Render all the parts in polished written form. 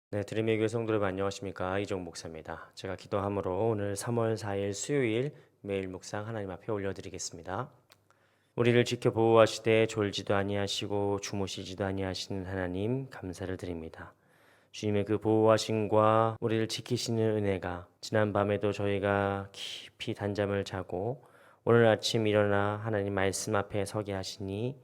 네, 드림의 교회 성도 여러분 안녕하십니까? 이종 목사입니다. 제가 기도함으로 오늘 3월 4일 수요일 매일 묵상 하나님 앞에 올려드리겠습니다. 우리를 지켜 보호하시되 졸지도 아니하시고 주무시지도 아니하시는 하나님 감사를 드립니다. 주님의 그 보호하심과 우리를 지키시는 은혜가 지난 밤에도 저희가 깊이 단잠을 자고 오늘 아침 일어나 하나님 말씀 앞에 서게 하시니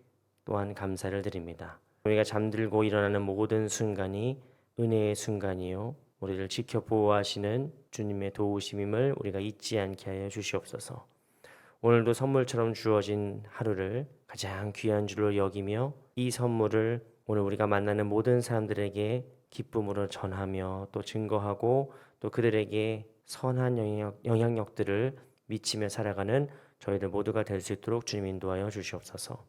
또한 감사를 드립니다. 우리가 잠들고 일어나는 모든 순간이 은혜의 순간이요 우리를 지켜 보호하시는 주님의 도우심임을 우리가 잊지 않게 하여 주시옵소서. 오늘도 선물처럼 주어진 하루를 가장 귀한 줄로 여기며 이 선물을 오늘 우리가 만나는 모든 사람들에게 기쁨으로 전하며 또 증거하고 또 그들에게 선한 영향력들을 미치며 살아가는 저희들 모두가 될 수 있도록 주님 인도하여 주시옵소서.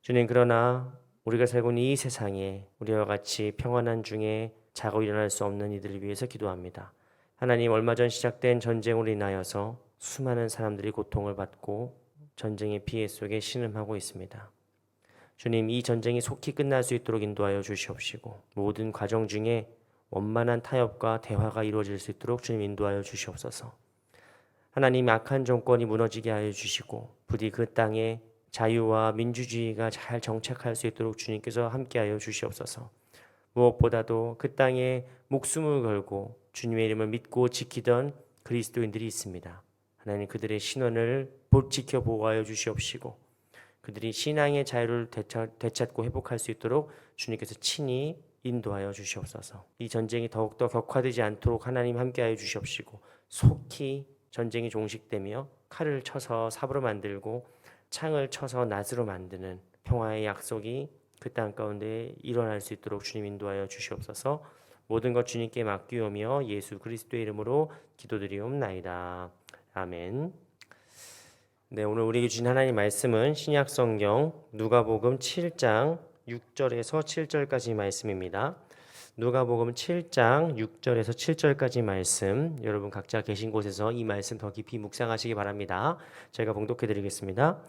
주님, 그러나 우리가 살고 있는 이 세상에 우리와 같이 평안한 중에 자고 일어날 수 없는 이들을 위해서 기도합니다. 하나님, 얼마 전 시작된 전쟁으로 인하여서 수많은 사람들이 고통을 받고 전쟁의 피해 속에 신음하고 있습니다. 주님, 이 전쟁이 속히 끝날 수 있도록 인도하여 주시옵시고 모든 과정 중에 원만한 타협과 대화가 이루어질 수 있도록 주님 인도하여 주시옵소서. 하나님, 악한 정권이 무너지게 하여 주시고 부디 그 땅에 자유와 민주주의가 잘 정착할 수 있도록 주님께서 함께하여 주시옵소서. 무엇보다도 그 땅에 목숨을 걸고 주님의 이름을 믿고 지키던 그리스도인들이 있습니다. 하나님, 그들의 신원을 지켜 보호하여 주시옵시고 그들이 신앙의 자유를 되찾고 회복할 수 있도록 주님께서 친히 인도하여 주시옵소서. 이 전쟁이 더욱더 격화되지 않도록 하나님 함께하여 주시옵시고 속히 전쟁이 종식되며 칼을 쳐서 삽으로 만들고 창을 쳐서 낫으로 만드는 평화의 약속이 그 땅 가운데 일어날 수 있도록 주님 인도하여 주시옵소서. 모든 것 주님께 맡기오며 예수 그리스도의 이름으로 기도드리옵나이다. 아멘. 네, 오늘 우리에게 주신 하나님 말씀은 신약 성경 누가복음 7장 6절에서 7절까지 말씀입니다. 누가복음 7장 6절에서 7절까지 말씀, 여러분 각자 계신 곳에서 이 말씀 더 깊이 묵상하시기 바랍니다. 제가 봉독해 드리겠습니다.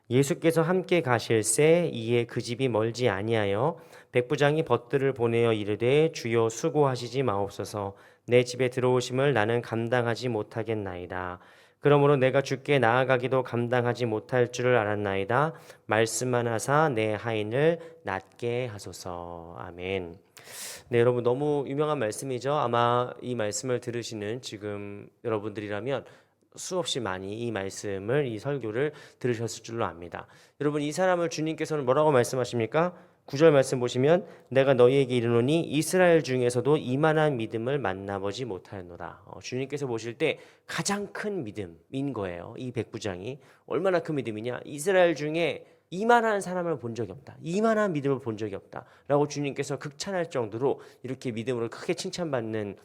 예수께서 함께 가실새 이에 그 집이 멀지 아니하여 백부장이 벗들을 보내어 이르되 주여 수고하시지 마옵소서. 내 집에 들어오심을 나는 감당하지 못하겠나이다. 그러므로 내가 주께 나아가기도 감당하지 못할 줄을 알았나이다. 말씀만 하사 내 하인을 낫게 하소서. 아멘. 네, 여러분 너무 유명한 말씀이죠. 아마 이 말씀을 들으시는 지금 여러분들이라면 수없이 많이 이 말씀을, 이 설교를 들으셨을 줄로 압니다. 여러분, 이 사람을 주님께서는 뭐라고 말씀하십니까? 9절 말씀 보시면 내가 너희에게 이르노니 이스라엘 중에서도 이만한 믿음을 만나보지 못하였노라. 주님께서 보실 때 가장 큰 믿음인 거예요. 이 백부장이 얼마나 큰 믿음이냐? 이스라엘 중에 이만한 사람을 본 적이 없다. 이만한 믿음을 본 적이 없다. 라고 주님께서 극찬할 정도로 이렇게 믿음으로 크게 칭찬받는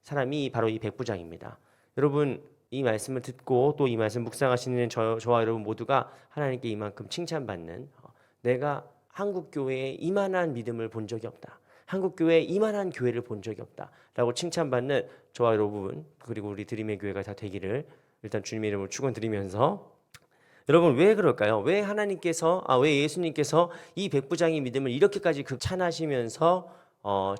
사람이 바로 이 백부장입니다. 여러분, 이 말씀을 듣고 또 이 말씀 묵상하시는 저와 여러분 모두가 하나님께 이만큼 칭찬받는, 내가 한국교회에 이만한 믿음을 본 적이 없다. 한국교회에 이만한 교회를 본 적이 없다. 라고 칭찬받는 저와 여러분, 그리고 우리 드림의 교회가 다 되기를 일단 주님의 이름으로 축원드리면서, 여러분 왜 그럴까요? 왜 예수님께서 이 백부장의 믿음을 이렇게까지 극찬하시면서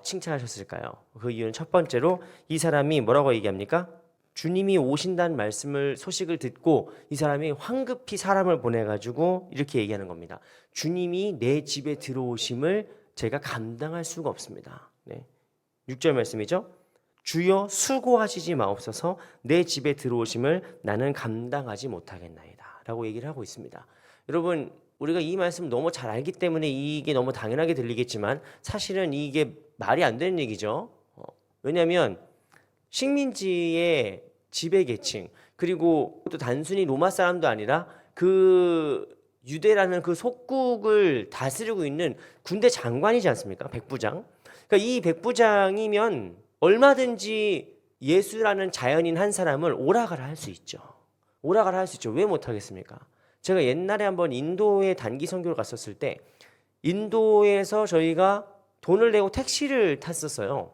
칭찬하셨을까요? 그 이유는 첫 번째로 이 사람이 뭐라고 얘기합니까? 주님이 오신다는 소식을 듣고 이 사람이 황급히 사람을 보내가지고 이렇게 얘기하는 겁니다. 주님이 내 집에 들어오심을 제가 감당할 수가 없습니다. 네. 6절 말씀이죠. 주여 수고하시지 마옵소서. 내 집에 들어오심을 나는 감당하지 못하겠나이다 라고 얘기를 하고 있습니다. 여러분, 우리가 이 말씀 너무 잘 알기 때문에 이게 너무 당연하게 들리겠지만 사실은 이게 말이 안 되는 얘기죠. 왜냐하면 식민지의 지배 계층, 그리고 또 단순히 로마 사람도 아니라 그 유대라는 그 속국을 다스리고 있는 군대 장관이지 않습니까? 백부장. 그러니까 이 백부장이면 얼마든지 예수라는 자연인 한 사람을 오라가라 할 수 있죠. 오라가라 할 수 있죠. 왜 못하겠습니까? 제가 옛날에 한번 인도에 단기 선교를 갔었을 때 인도에서 저희가 돈을 내고 택시를 탔었어요.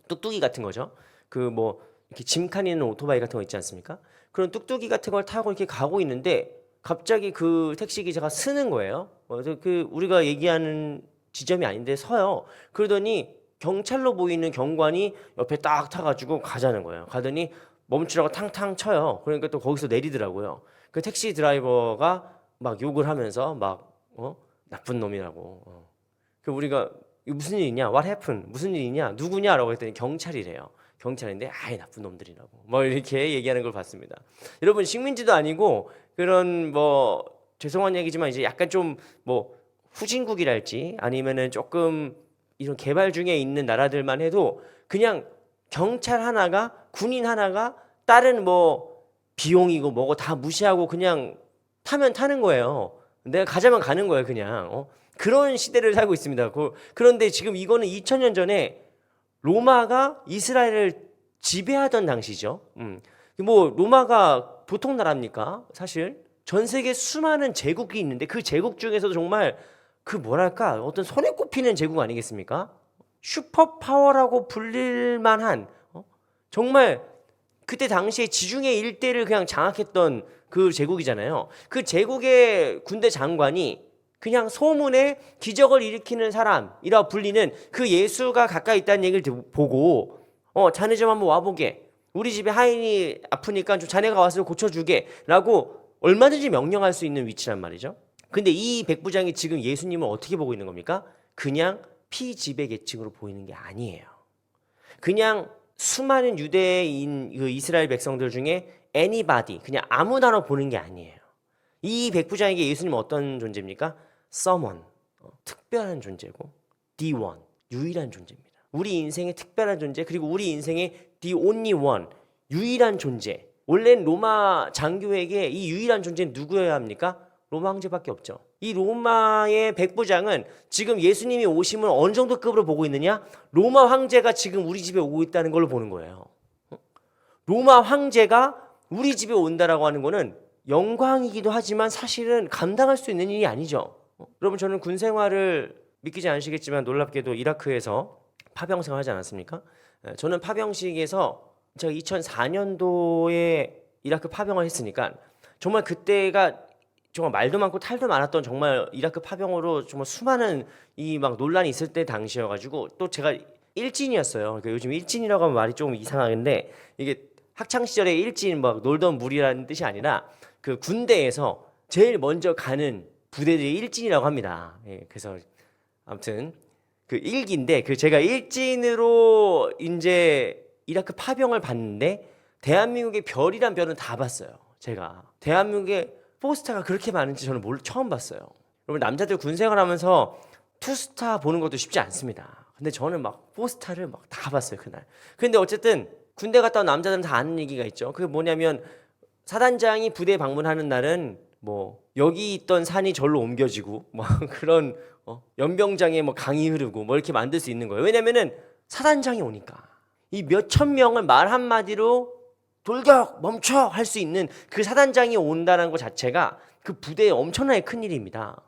뚝뚝이 같은 거죠. 이렇게 짐칸 있는 오토바이 같은 거 있지 않습니까? 그런 뚝뚝이 같은 걸 타고 이렇게 가고 있는데 갑자기 그 택시 기사가 쓰는 거예요. 그래서 우리가 얘기하는 지점이 아닌데 서요. 그러더니 경찰로 보이는 경관이 옆에 딱 타가지고 가자는 거예요. 가더니 멈추라고 탕탕 쳐요. 그러니까 또 거기서 내리더라고요. 그 택시 드라이버가 막 욕을 하면서 막 나쁜 놈이라고. 그 우리가 이거 무슨 일이냐? What happened? 무슨 일이냐? 누구냐라고 했더니 경찰이래요. 경찰인데 아이 나쁜 놈들이라고 뭐 이렇게 얘기하는 걸 봤습니다. 여러분 식민지도 아니고 그런 뭐 죄송한 얘기지만 이제 약간 좀 뭐 후진국이랄지 아니면은 조금 이런 개발 중에 있는 나라들만 해도 그냥 경찰 하나가 군인 하나가 다른 뭐 비용이고 뭐고 다 무시하고 그냥 타면 타는 거예요. 내가 가자면 가는 거예요 그냥. 그런 시대를 살고 있습니다. 그런데 지금 이거는 2000년 전에 로마가 이스라엘을 지배하던 당시죠. 뭐 로마가 보통 나라입니까? 사실 전 세계 수많은 제국이 있는데 그 제국 중에서도 정말 그 뭐랄까 어떤 손에 꼽히는 제국 아니겠습니까? 슈퍼 파워라고 불릴 만한 정말 그때 당시에 지중해 일대를 그냥 장악했던 그 제국이잖아요. 그 제국의 군대 장관이 그냥 소문에 기적을 일으키는 사람이라 불리는 그 예수가 가까이 있다는 얘기를 보고 자네 좀 한번 와보게. 우리 집에 하인이 아프니까 좀 자네가 와서 고쳐주게 라고 얼마든지 명령할 수 있는 위치란 말이죠. 근데 이 백부장이 지금 예수님을 어떻게 보고 있는 겁니까? 그냥 피지배계층으로 보이는 게 아니에요. 그냥 수많은 유대인 그 이스라엘 백성들 중에 anybody 그냥 아무나로 보는 게 아니에요. 이 백부장에게 예수님은 어떤 존재입니까? someone 특별한 존재고 the one 유일한 존재입니다. 우리 인생의 특별한 존재 그리고 우리 인생의 the only one 유일한 존재. 원래는 로마 장교에게 이 유일한 존재는 누구여야 합니까? 로마 황제밖에 없죠. 이 로마의 백부장은 지금 예수님이 오심을 어느 정도 급으로 보고 있느냐? 로마 황제가 지금 우리 집에 오고 있다는 걸로 보는 거예요. 로마 황제가 우리 집에 온다라고 하는 거는 영광이기도 하지만 사실은 감당할 수 있는 일이 아니죠. 여러분 저는 군 생활을 믿기지 않으시겠지만 놀랍게도 이라크에서 파병 생활하지 않았습니까? 저는 파병식에서 제가 2004년도에 이라크 파병을 했으니까 정말 그때가 정말 말도 많고 탈도 많았던 정말 이라크 파병으로 정말 수많은 이 막 논란이 있을 때 당시여가지고 또 제가 일진이었어요. 그러니까 요즘 일진이라고 하면 말이 조금 이상한데 이게 학창 시절에 일진 막 놀던 무리라는 뜻이 아니라 그 군대에서 제일 먼저 가는 부대들이 일진이라고 합니다. 예, 그래서 아무튼 그 일기인데 그 제가 일진으로 이제 이라크 파병을 봤는데 대한민국의 별이란 별은 다 봤어요. 제가 대한민국에 포스타가 그렇게 많은지 저는 처음 봤어요. 여러분 남자들 군 생활하면서 투스타 보는 것도 쉽지 않습니다. 근데 저는 막 포스타를 막 다 봤어요 그날. 근데 어쨌든 군대 갔다 온 남자들은 다 아는 얘기가 있죠. 그게 뭐냐면 사단장이 부대 방문하는 날은 뭐 여기 있던 산이 절로 옮겨지고 뭐 그런 연병장에 뭐 강이 흐르고 뭐 이렇게 만들 수 있는 거예요. 왜냐면은 사단장이 오니까 이 몇천 명을 말 한마디로 돌격 멈춰 할 수 있는 그 사단장이 온다는 것 자체가 그 부대에 엄청나게 큰 일입니다.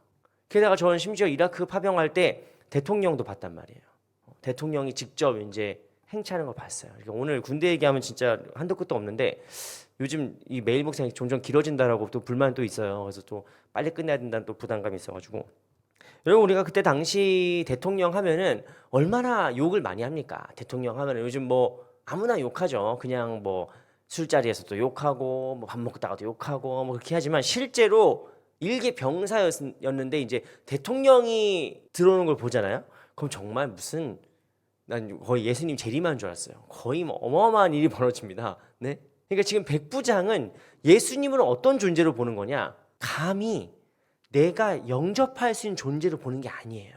게다가 저는 심지어 이라크 파병할 때 대통령도 봤단 말이에요. 대통령이 직접 이제 행차하는 걸 봤어요. 그러니까 오늘 군대 얘기하면 진짜 한도 끝도 없는데 요즘 이 매일 묵상이 점점 길어진다라고 또 불만도 있어요. 그래서 또 빨리 끝내야 된다는 또 부담감이 있어가지고 여러분 우리가 그때 당시 대통령 하면은 얼마나 욕을 많이 합니까? 대통령 하면은 요즘 뭐 아무나 욕하죠. 그냥 뭐 술자리에서도 욕하고 뭐 밥 먹다가도 욕하고 뭐 그렇게 하지만 실제로 일개 병사였는데 이제 대통령이 들어오는 걸 보잖아요. 그럼 정말 무슨 난 거의 예수님 재림한 줄 알았어요. 거의 뭐 어마어마한 일이 벌어집니다. 네? 그러니까 지금 백부장은 예수님을 어떤 존재로 보는 거냐? 감히 내가 영접할 수 있는 존재로 보는 게 아니에요.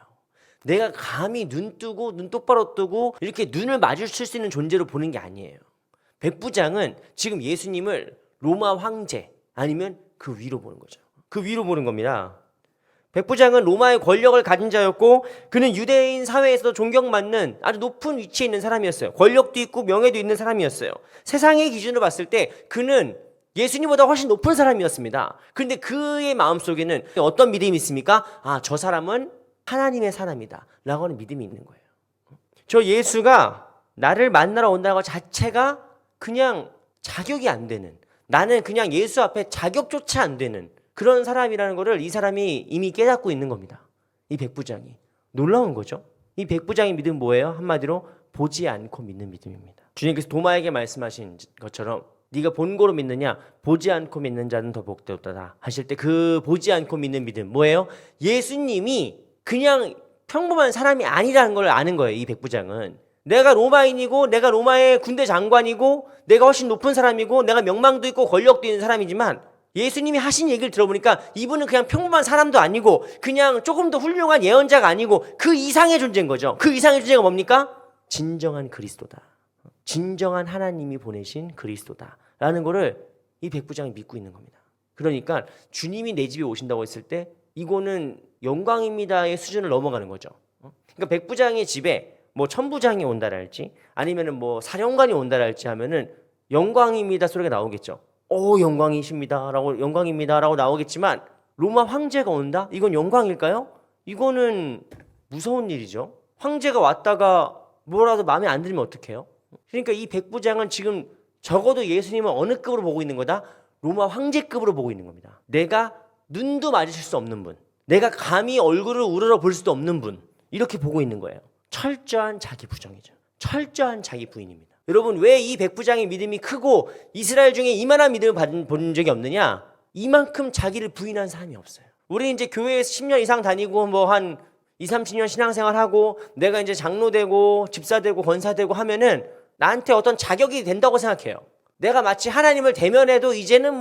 내가 감히 눈 똑바로 뜨고 이렇게 눈을 마주칠 수 있는 존재로 보는 게 아니에요. 백부장은 지금 예수님을 로마 황제 아니면 그 위로 보는 거죠. 그 위로 보는 겁니다. 백부장은 로마의 권력을 가진 자였고 그는 유대인 사회에서도 존경받는 아주 높은 위치에 있는 사람이었어요. 권력도 있고 명예도 있는 사람이었어요. 세상의 기준으로 봤을 때 그는 예수님보다 훨씬 높은 사람이었습니다. 그런데 그의 마음속에는 어떤 믿음이 있습니까? 아, 저 사람은 하나님의 사람이다 라고 하는 믿음이 있는 거예요. 저 예수가 나를 만나러 온다는 것 자체가 그냥 자격이 안 되는, 나는 그냥 예수 앞에 자격조차 안 되는 그런 사람이라는 것을 이 사람이 이미 깨닫고 있는 겁니다. 이 백부장이. 놀라운 거죠. 이 백부장의 믿음은 뭐예요? 한마디로 보지 않고 믿는 믿음입니다. 주님께서 도마에게 말씀하신 것처럼 네가 본고로 믿느냐 보지 않고 믿는 자는 더 복되었다 하실 때 그 보지 않고 믿는 믿음 뭐예요? 예수님이 그냥 평범한 사람이 아니라는 걸 아는 거예요. 이 백부장은 내가 로마인이고 내가 로마의 군대 장관이고 내가 훨씬 높은 사람이고 내가 명망도 있고 권력도 있는 사람이지만 예수님이 하신 얘기를 들어보니까 이분은 그냥 평범한 사람도 아니고 그냥 조금 더 훌륭한 예언자가 아니고 그 이상의 존재인 거죠. 그 이상의 존재가 뭡니까? 진정한 그리스도다. 진정한 하나님이 보내신 그리스도다 라는 거를 이 백부장이 믿고 있는 겁니다. 그러니까 주님이 내 집에 오신다고 했을 때 이거는 영광입니다의 수준을 넘어가는 거죠. 그러니까 백부장의 집에 뭐 천부장이 온다랄지 아니면은 뭐 사령관이 온다랄지 하면은 영광입니다 소리가 나오겠죠. 오 영광이십니다라고 영광입니다라고 나오겠지만 로마 황제가 온다? 이건 영광일까요? 이거는 무서운 일이죠. 황제가 왔다가 뭐라도 마음에 안 들면 어떡해요? 그러니까 이 백부장은 지금 적어도 예수님을 어느 급으로 보고 있는 거다? 로마 황제급으로 보고 있는 겁니다. 내가 눈도 마주칠 수 없는 분, 내가 감히 얼굴을 우러러 볼 수도 없는 분, 이렇게 보고 있는 거예요. 철저한 자기 부정이죠. 철저한 자기 부인입니다. 여러분 왜 이 백부장의 믿음이 크고 이스라엘 중에 이만한 믿음을 본 적이 없느냐? 이만큼 자기를 부인한 사람이 없어요. 우리 이제 교회에서 10년 이상 다니고 뭐 한 20, 30년 신앙생활하고 내가 이제 장로 되고 집사 되고 권사 되고 하면은 나한테 어떤 자격이 된다고 생각해요. 내가 마치 하나님을 대면해도 이제는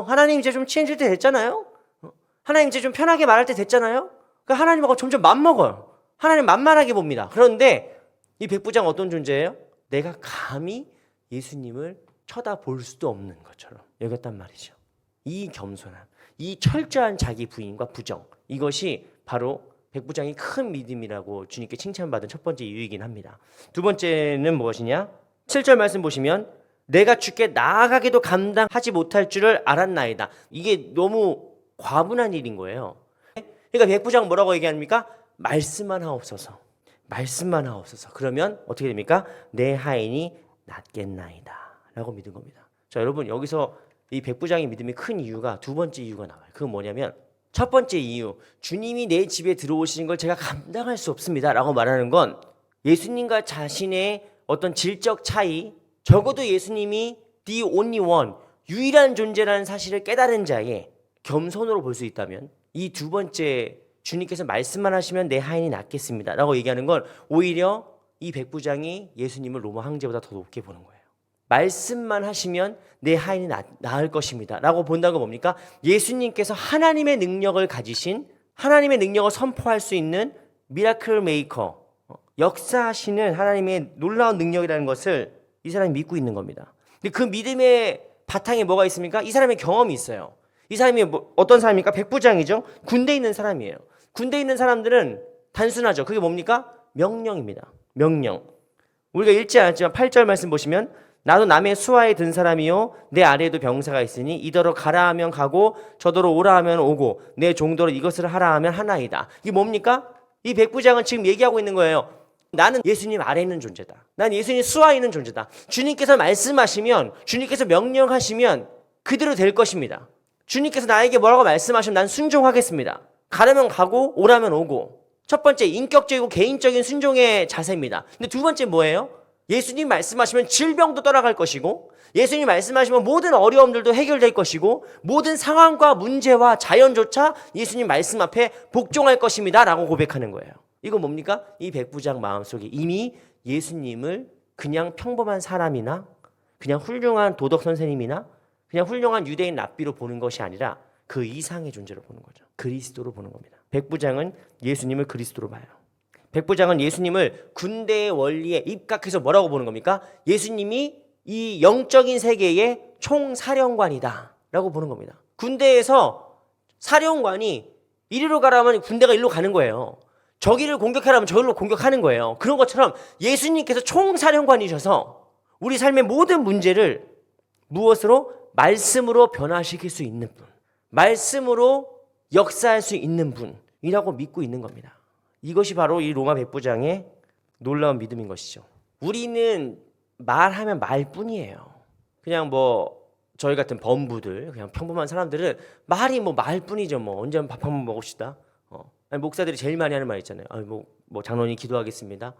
하나님 이제 좀 친해질 때 됐잖아요. 하나님 이제 좀 편하게 말할 때 됐잖아요. 그러니까 하나님하고 점점 맘먹어요. 하나님 만만하게 봅니다. 그런데 이 백부장 어떤 존재예요? 내가 감히 예수님을 쳐다볼 수도 없는 것처럼 여겼단 말이죠. 이 겸손함, 이 철저한 자기 부인과 부정, 이것이 바로 백부장이 큰 믿음이라고 주님께 칭찬받은 첫 번째 이유이긴 합니다. 두 번째는 무엇이냐? 7절 말씀 보시면 내가 주께 나아가기도 감당하지 못할 줄을 알았나이다. 이게 너무 과분한 일인 거예요. 그러니까 백부장 뭐라고 얘기합니까? 말씀만 하옵소서. 말씀만 하옵소서. 그러면 어떻게 됩니까? 내 하인이 낫겠나이다 라고 믿은 겁니다. 자, 여러분 여기서 이 백부장의 믿음이 큰 이유가 두 번째 이유가 나와요. 그건 뭐냐면 첫 번째 이유, 주님이 내 집에 들어오시는 걸 제가 감당할 수 없습니다 라고 말하는 건 예수님과 자신의 어떤 질적 차이, 적어도 예수님이 the only one, 유일한 존재라는 사실을 깨달은 자의 겸손으로 볼 수 있다면 이 두 번째 주님께서 말씀만 하시면 내 하인이 낫겠습니다 라고 얘기하는 건 오히려 이 백부장이 예수님을 로마 황제보다 더 높게 보는 거예요. 말씀만 하시면 내 하인이 나을 것입니다 라고 본다는 건 뭡니까? 예수님께서 하나님의 능력을 가지신, 하나님의 능력을 선포할 수 있는 미라클 메이커, 역사하시는 하나님의 놀라운 능력이라는 것을 이 사람이 믿고 있는 겁니다. 근데 그 믿음의 바탕에 뭐가 있습니까? 이 사람의 경험이 있어요. 이 사람이 어떤 사람입니까? 백부장이죠. 군대에 있는 사람이에요. 군대에 있는 사람들은 단순하죠. 그게 뭡니까? 명령입니다. 명령. 우리가 읽지 않았지만 8절 말씀 보시면 나도 남의 수하에 든 사람이요 내 아래에도 병사가 있으니 이더러 가라 하면 가고 저더러 오라 하면 오고 내 종도로 이것을 하라 하면 하나이다. 이게 뭡니까? 이 백부장은 지금 얘기하고 있는 거예요. 나는 예수님 아래에 있는 존재다. 난 예수님 수하에 있는 존재다. 주님께서 말씀하시면, 주님께서 명령하시면 그대로 될 것입니다. 주님께서 나에게 뭐라고 말씀하시면 난 순종하겠습니다. 가라면 가고 오라면 오고. 첫 번째 인격적이고 개인적인 순종의 자세입니다. 근데 두 번째 뭐예요? 예수님 말씀하시면 질병도 떠나갈 것이고 예수님 말씀하시면 모든 어려움들도 해결될 것이고 모든 상황과 문제와 자연조차 예수님 말씀 앞에 복종할 것입니다 라고 고백하는 거예요. 이거 뭡니까? 이 백부장 마음속에 이미 예수님을 그냥 평범한 사람이나 그냥 훌륭한 도덕 선생님이나 그냥 훌륭한 유대인 랍비로 보는 것이 아니라 그 이상의 존재로 보는 거죠. 그리스도로 보는 겁니다. 백부장은 예수님을 그리스도로 봐요. 백부장은 예수님을 군대의 원리에 입각해서 뭐라고 보는 겁니까? 예수님이 이 영적인 세계의 총사령관이다 라고 보는 겁니다. 군대에서 사령관이 이리로 가라면 군대가 이리로 가는 거예요. 저기를 공격하라면 저기로 공격하는 거예요. 그런 것처럼 예수님께서 총사령관이셔서 우리 삶의 모든 문제를 무엇으로? 말씀으로 변화시킬 수 있는 분, 말씀으로 역사할 수 있는 분이라고 믿고 있는 겁니다. 이것이 바로 이 로마 백부장의 놀라운 믿음인 것이죠. 우리는 말하면 말뿐이에요. 그냥 저희 같은 범부들, 그냥 평범한 사람들은 말이 말뿐이죠. 언제 밥 한번 먹읍시다. 아니, 목사들이 제일 많이 하는 말 있잖아요. 뭐 장로님 기도하겠습니다.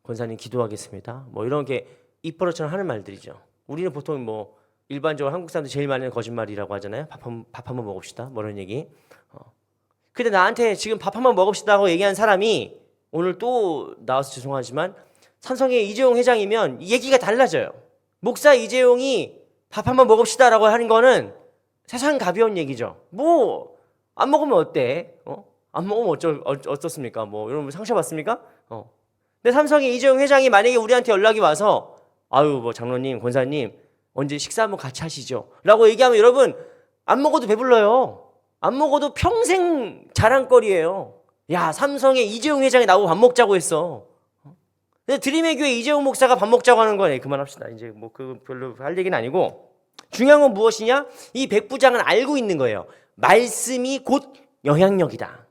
권사님 기도하겠습니다. 뭐 이런 게 입버릇처럼 하는 말들이죠. 우리는 보통 뭐 일반적으로 한국 사람들 제일 많이 하는 거짓말이라고 하잖아요. 밥 한번 먹읍시다. 뭐 이런 얘기. 근데 나한테 지금 밥 한번 먹읍시다 하고 얘기한 사람이 오늘 또 나와서 죄송하지만 삼성의 이재용 회장이면 얘기가 달라져요. 목사 이재용이 밥 한번 먹읍시다라고 하는 거는 세상 가벼운 얘기죠. 뭐 안 먹으면 어때? 안 먹으면 어떻습니까? 뭐 여러분 상처받습니까? 근데 삼성의 이재용 회장이 만약에 우리한테 연락이 와서 아유 뭐 장로님 권사님 언제 식사 한번 같이 하시죠 라고 얘기하면 여러분 안 먹어도 배불러요. 안 먹어도 평생 자랑거리예요. 야 삼성의 이재용 회장이 나보고 밥 먹자고 했어. 근데 드림의 교회 이재용 목사가 밥 먹자고 하는 거네. 그만합시다. 이제 뭐 그 별로 할 얘기는 아니고 중요한 건 무엇이냐? 이 백부장은 알고 있는 거예요. 말씀이 곧 영향력이다.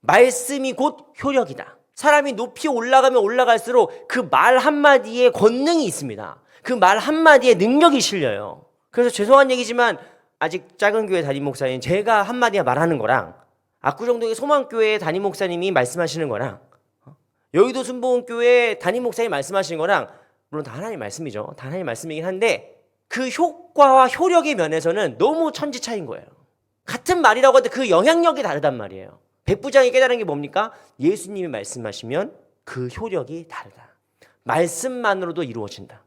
말씀이 곧 효력이다. 사람이 높이 올라가면 올라갈수록 그 말 한마디에 권능이 있습니다. 그 말 한마디에 능력이 실려요. 그래서 죄송한 얘기지만 아직 작은 교회 담임 목사님 제가 한마디 말하는 거랑 압구정동의 소망교회 담임 목사님이 말씀하시는 거랑 여의도 순복음교회 담임 목사님이 말씀하시는 거랑 물론 다 하나님 말씀이죠. 다 하나님 말씀이긴 한데 그 효과와 효력의 면에서는 너무 천지 차이인 거예요. 같은 말이라고 하는데 그 영향력이 다르단 말이에요. 백부장이 깨달은 게 뭡니까? 예수님이 말씀하시면 그 효력이 다르다. 말씀만으로도 이루어진다.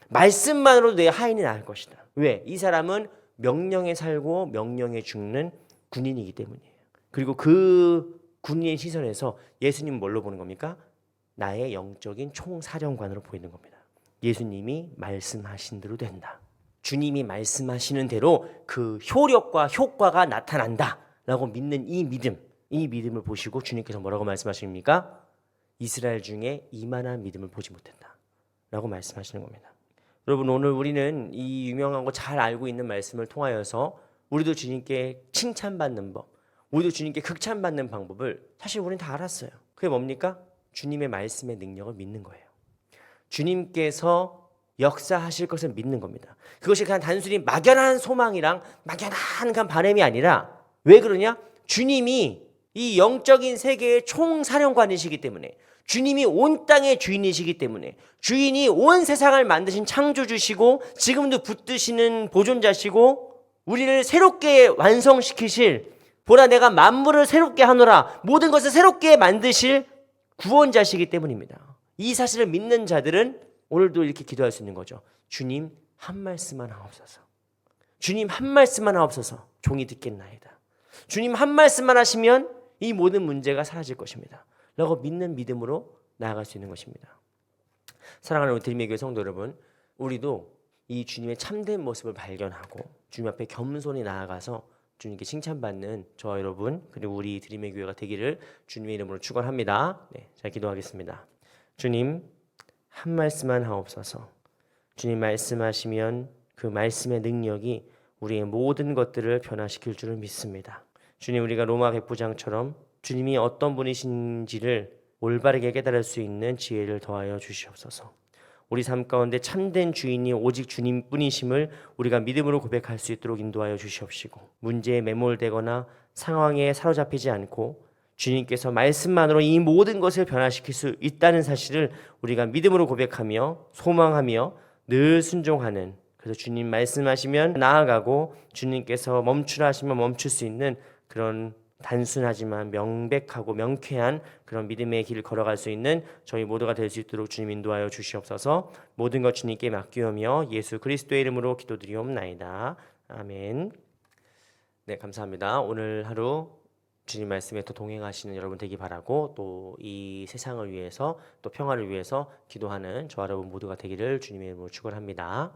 말씀만으로도 내 하인이 나을 것이다. 왜? 이 사람은 명령에 살고 명령에 죽는 군인이기 때문이에요. 그리고 그 군인의 시선에서 예수님은 뭘로 보는 겁니까? 나의 영적인 총사령관으로 보이는 겁니다. 예수님이 말씀하신 대로 된다. 주님이 말씀하시는 대로 그 효력과 효과가 나타난다 라고 믿는 이 믿음을 보시고 주님께서 뭐라고 말씀하십니까? 이스라엘 중에 이만한 믿음을 보지 못했다 라고 말씀하시는 겁니다. 여러분 오늘 우리는 이 유명한 거 잘 알고 있는 말씀을 통하여서 우리도 주님께 칭찬받는 법, 우리도 주님께 극찬받는 방법을 사실 우리는 다 알았어요. 그게 뭡니까? 주님의 말씀의 능력을 믿는 거예요. 주님께서 역사하실 것을 믿는 겁니다. 그것이 그냥 단순히 막연한 소망이랑 막연한 바람이 아니라 왜 그러냐? 주님이 이 영적인 세계의 총사령관이시기 때문에 주님이 온 땅의 주인이시기 때문에 주인이 온 세상을 만드신 창조주시고 지금도 붙드시는 보존자시고 우리를 새롭게 완성시키실 보라 내가 만물을 새롭게 하노라 모든 것을 새롭게 만드실 구원자시기 때문입니다. 이 사실을 믿는 자들은 오늘도 이렇게 기도할 수 있는 거죠. 주님 한 말씀만 하옵소서. 주님 한 말씀만 하옵소서. 종이 듣겠나이다. 주님 한 말씀만 하시면 이 모든 문제가 사라질 것입니다. 라고 믿는 믿음으로 나아갈 수 있는 것입니다. 사랑하는 우리 드림의 교회 성도 여러분, 우리도 이 주님의 참된 모습을 발견하고 주님 앞에 겸손히 나아가서 주님께 칭찬받는 저와 여러분 그리고 우리 드림의 교회가 되기를 주님의 이름으로 축원합니다. 자 기도하겠습니다. 주님 한 말씀만 하옵소서. 주님 말씀하시면 그 말씀의 능력이 우리의 모든 것들을 변화시킬 줄을 믿습니다. 주님 우리가 로마 백부장처럼 주님이 어떤 분이신지를 올바르게 깨달을 수 있는 지혜를 더하여 주시옵소서. 우리 삶 가운데 참된 주인이 오직 주님뿐이심을 우리가 믿음으로 고백할 수 있도록 인도하여 주시옵시고 문제에 매몰되거나 상황에 사로잡히지 않고 주님께서 말씀만으로 이 모든 것을 변화시킬 수 있다는 사실을 우리가 믿음으로 고백하며 소망하며 늘 순종하는 그래서 주님 말씀하시면 나아가고 주님께서 멈추라 하시면 멈출 수 있는 그런 단순하지만 명백하고 명쾌한 그런 믿음의 길을 걸어갈 수 있는 저희 모두가 될 수 있도록 주님 인도하여 주시옵소서. 모든 것 주님께 맡기오며 예수 그리스도의 이름으로 기도드리옵나이다. 아멘. 네, 감사합니다. 오늘 하루 주님 말씀에 또 동행하시는 여러분 되기 바라고 또 이 세상을 위해서 또 평화를 위해서 기도하는 저와 여러분 모두가 되기를 주님의 이름으로 축원합니다.